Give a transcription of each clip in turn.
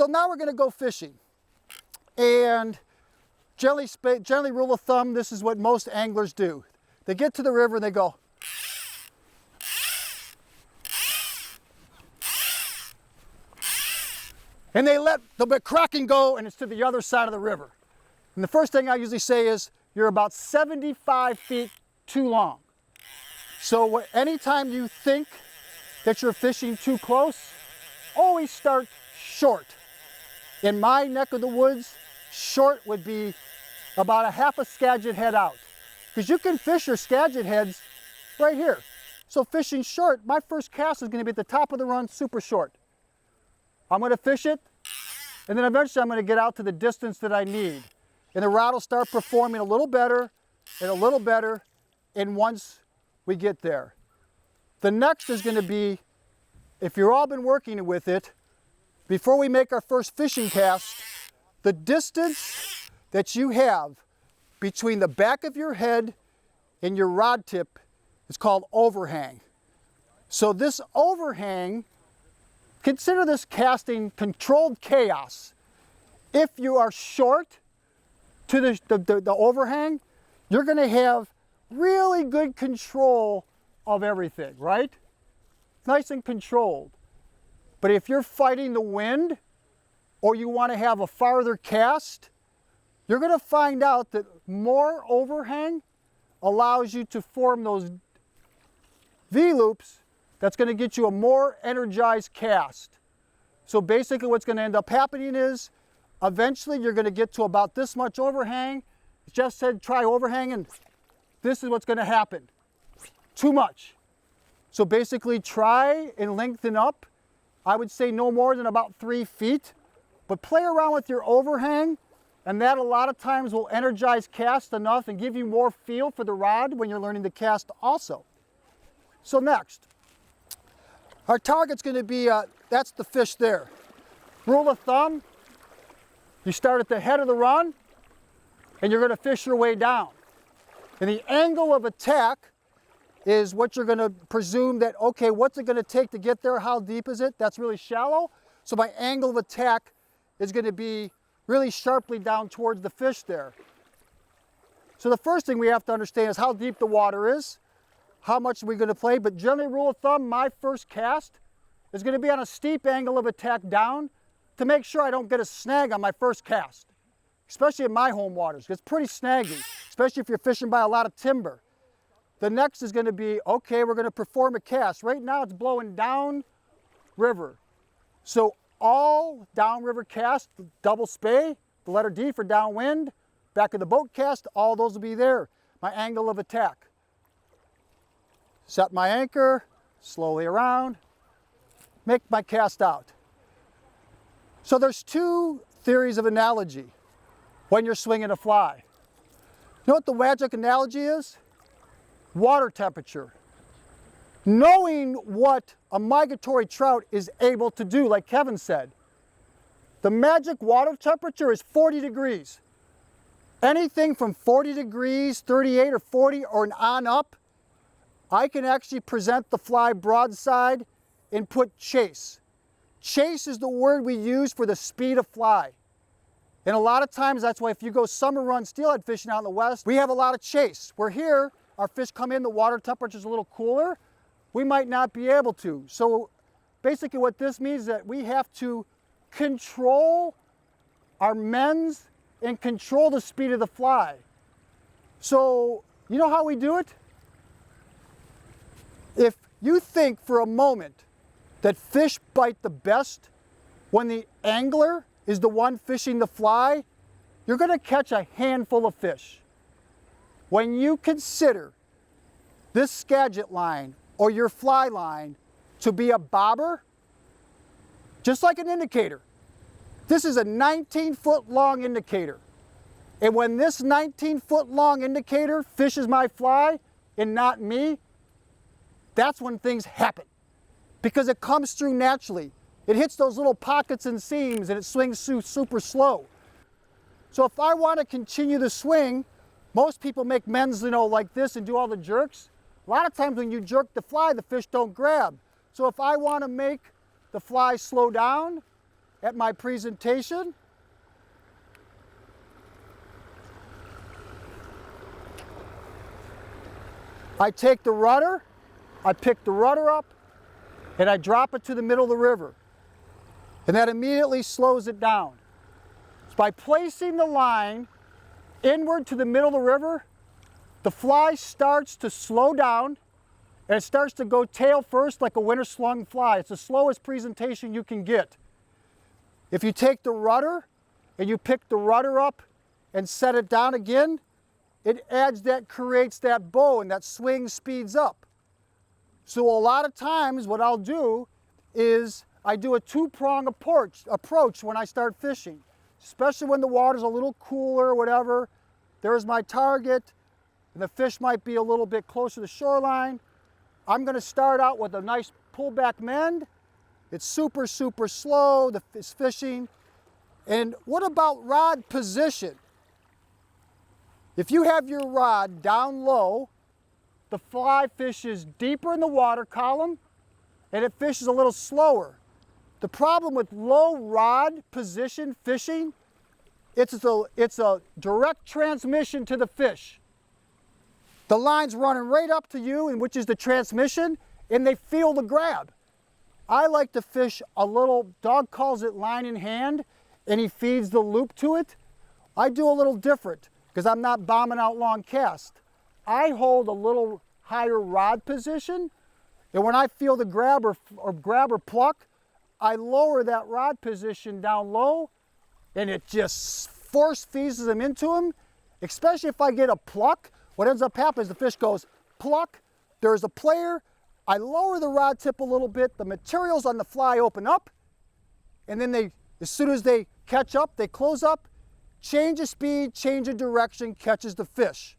now we're going to go fishing. And generally rule of thumb, this is what most anglers do. They get to the river and they go. And they let the cracking go, and it's to the other side of the river. And the first thing I usually say is, you're about 75 feet too long. So anytime you think that you're fishing too close, always start short. In my neck of the woods, short would be about a half a skagit head out. Because you can fish your skagit heads right here. So fishing short, my first cast is going to be at the top of the run, super short. I'm going to fish it, and then eventually I'm going to get out to the distance that I need. And the rod will start performing a little better, and once we get there. The next is going to be, if you've all been working with it, before we make our first fishing cast, the distance that you have between the back of your head and your rod tip is called overhang. So this overhang, consider this casting controlled chaos. If you are short to the overhang, you're going to have really good control of everything, right? Nice and controlled. But if you're fighting the wind, or you want to have a farther cast, you're going to find out that more overhang allows you to form those V-loops that's going to get you a more energized cast. So basically what's going to end up happening is, eventually you're going to get to about this much overhang. Jeff said try overhang, and this is what's going to happen. Too much. So basically try and lengthen up. I would say no more than about 3 feet, but play around with your overhang, and that a lot of times will energize cast enough and give you more feel for the rod when you're learning to cast also. So next, our target's going to be, that's the fish there. Rule of thumb, you start at the head of the run, and you're going to fish your way down. And the angle of attack is what you're going to presume that, okay, what's it going to take to get there? How deep is it? That's really shallow. So my angle of attack is going to be really sharply down towards the fish there. So the first thing we have to understand is how deep the water is, how much are we going to play. But generally, rule of thumb, my first cast is going to be on a steep angle of attack down to make sure I don't get a snag on my first cast, especially in my home waters. It's pretty snaggy, especially if you're fishing by a lot of timber. The next is going to be, okay, we're going to perform a cast. Right now it's blowing down river. So all downriver cast, double spay, the letter D for downwind, back of the boat cast, all those will be there. My angle of attack. Set my anchor, slowly around, make my cast out. So there's two theories of analogy when you're swinging a fly. You know what the magic analogy is? Water temperature. Knowing what a migratory trout is able to do, like Kevin said. The magic water temperature is 40 degrees. Anything from 40 degrees, 38 or 40 or on up, I can actually present the fly broadside and put chase. Chase is the word we use for the speed of fly. And a lot of times, that's why if you go summer run steelhead fishing out in the west, we have a lot of chase. Where here, our fish come in, the water temperature is a little cooler, we might not be able to. So basically what this means is that we have to control our mends and control the speed of the fly. So you know how we do it? If you think for a moment that fish bite the best when the angler is the one fishing the fly, you're going to catch a handful of fish. When you consider this skagit line or your fly line to be a bobber, just like an indicator, this is a 19-foot long indicator. And when this 19-foot long indicator fishes my fly and not me, that's when things happen. Because it comes through naturally. It hits those little pockets and seams and it swings through super slow. So if I want to continue the swing, most people make mends, like this and do all the jerks. A lot of times when you jerk the fly, the fish don't grab. So if I want to make the fly slow down, at my presentation. I take the rudder, I pick the rudder up, and I drop it to the middle of the river. And that immediately slows it down. So by placing the line inward to the middle of the river, the fly starts to slow down, and it starts to go tail first like a winter slung fly. It's the slowest presentation you can get. If you take the rudder and you pick the rudder up and set it down again, it creates that bow, and that swing speeds up. So a lot of times what I'll do is I do a two-prong approach when I start fishing, especially when the water's a little cooler or whatever. There's my target, and the fish might be a little bit closer to the shoreline. I'm gonna start out with a nice pullback mend. It's super, super slow, it's fishing. And what about rod position? If you have your rod down low, the fly fishes deeper in the water column, and it fishes a little slower. The problem with low rod position fishing, it's a direct transmission to the fish. The line's running right up to you, and which is the transmission, and they feel the grab. I like to fish a little, Doug calls it line in hand, and he feeds the loop to it. I do a little different, because I'm not bombing out long cast. I hold a little higher rod position, and when I feel the grab or pluck, I lower that rod position down low, and it just force feeds them into him. Especially if I get a pluck, what ends up happening is the fish goes pluck, there's a player, I lower the rod tip a little bit, the materials on the fly open up, and then as soon as they catch up, they close up, change of speed, change of direction, catches the fish.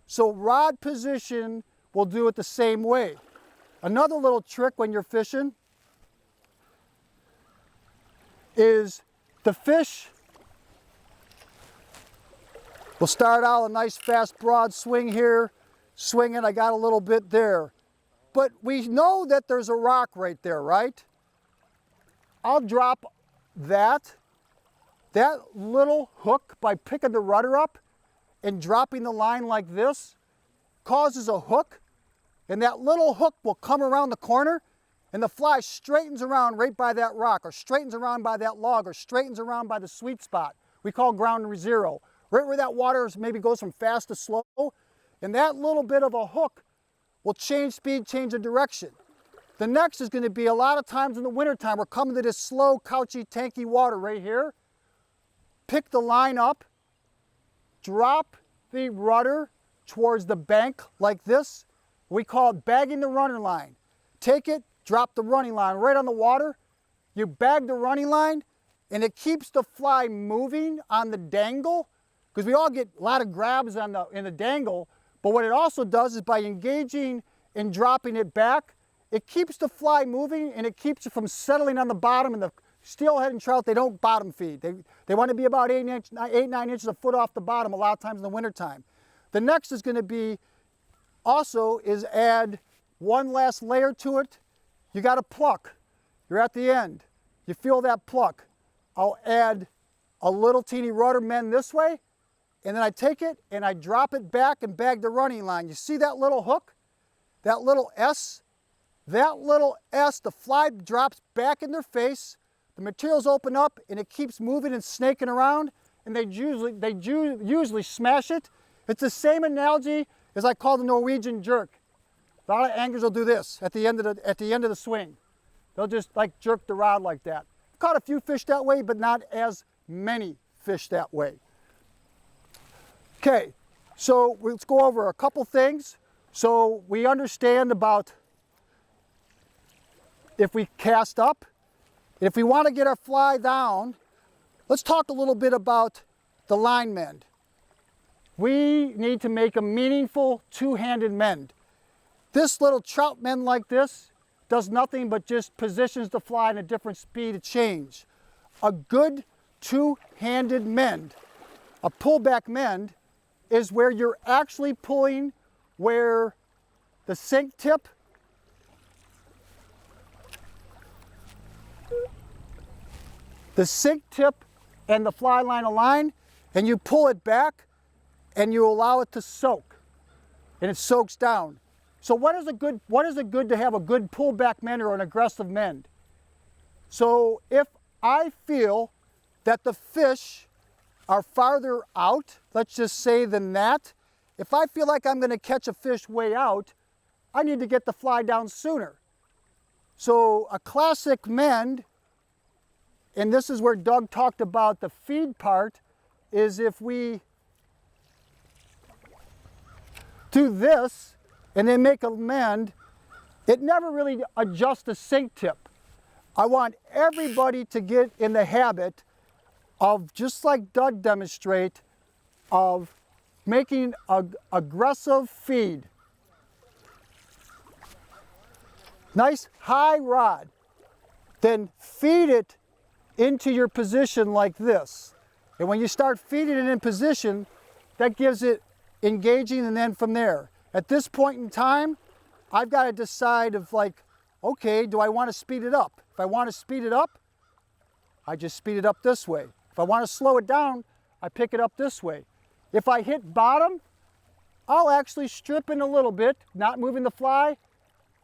So rod position will do it the same way. Another little trick when you're fishing is the fish will start out a nice fast broad swing here, swinging, I got a little bit there. But we know that there's a rock right there, right? I'll drop that little hook by picking the rudder up and dropping the line like this causes a hook, and that little hook will come around the corner, and the fly straightens around right by that rock, or straightens around by that log, or straightens around by the sweet spot we call ground zero, right where that water maybe goes from fast to slow, and that little bit of a hook will change speed, change the direction. The next is going to be a lot of times in the wintertime, we're coming to this slow, couchy, tanky water right here. Pick the line up, drop the rudder towards the bank like this. We call it bagging the running line. Take it, drop the running line right on the water. You bag the running line, and it keeps the fly moving on the dangle, because we all get a lot of grabs in the dangle, but what it also does is by engaging and dropping it back, it keeps the fly moving, and it keeps it from settling on the bottom. And the steelhead and trout, they don't bottom feed. They want to be about 8, 9 inches, a foot off the bottom a lot of times in the wintertime. The next is going to be is add one last layer to it. You got to pluck. You're at the end. You feel that pluck. I'll add a little teeny rudder mend this way, and then I take it and I drop it back and bag the running line. You see that little hook? That little S? That little S, the fly drops back in their face, the materials open up, and it keeps moving and snaking around, and they usually smash it. It's the same analogy as I call the Norwegian jerk. A lot of anglers will do this at the end of the swing. They'll just like jerk the rod like that. I've caught a few fish that way, but not as many fish that way. Okay, so let's go over a couple things. So we understand about if we cast up. If we want to get our fly down, let's talk a little bit about the line mend. We need to make a meaningful two-handed mend. This little trout mend like this does nothing but just positions the fly in a different speed of change. A good two-handed mend, a pullback mend, is where you're actually pulling where the sink tip the sink tip and the fly line align, and you pull it back and you allow it to soak, and it soaks down. So what is it good to have a good pullback mend or an aggressive mend? So if I feel that the fish are farther out, let's just say than that, if I feel like I'm going to catch a fish way out, I need to get the fly down sooner. So a classic mend, and this is where Doug talked about the feed part, is if we do this and then make a mend, it never really adjusts the sink tip. I want everybody to get in the habit of, just like Doug demonstrate, of making an aggressive feed. Nice high rod. Then feed it into your position like this. And when you start feeding it in position, that gives it engaging, and then from there. At this point in time, I've got to decide of like, okay, do I want to speed it up? If I want to speed it up, I just speed it up this way. If I want to slow it down, I pick it up this way. If I hit bottom, I'll actually strip in a little bit, not moving the fly,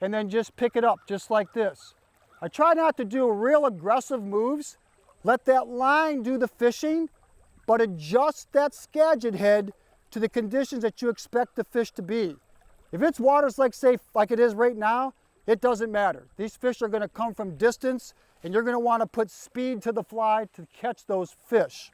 and then just pick it up just like this. I try not to do real aggressive moves. Let that line do the fishing, but adjust that Skagit head to the conditions that you expect the fish to be. If it's waters like, say, like it is right now, it doesn't matter. These fish are going to come from distance, and you're going to want to put speed to the fly to catch those fish.